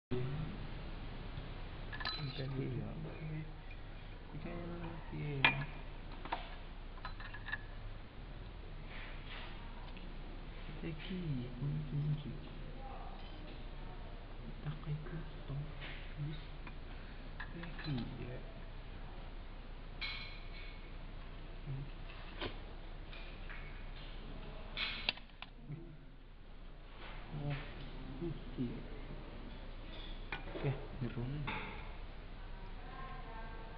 Jadi ya, jika lagi kunci tak ikut toh lagi ya. Oh, iya. Oke, turun.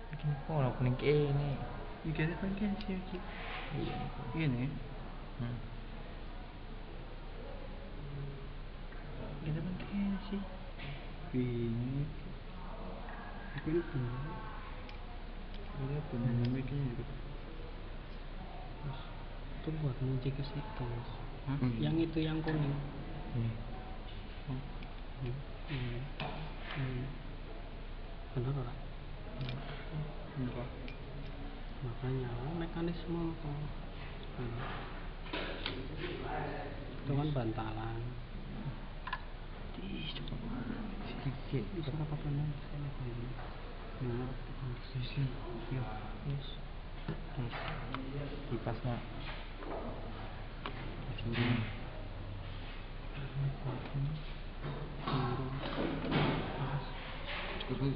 Bikin pola kuning ini. Ini kan sih. Iya, ini. Kita kan sih. Ini. Ini punya bikin juga. Itu buat ngunci ke situ. Yang itu yang kuning. Benar lah. Makanya mekanisme itu kan bantalan. Sedikit bisa apa nanti nah sisi ya yes kipasnya sini cukup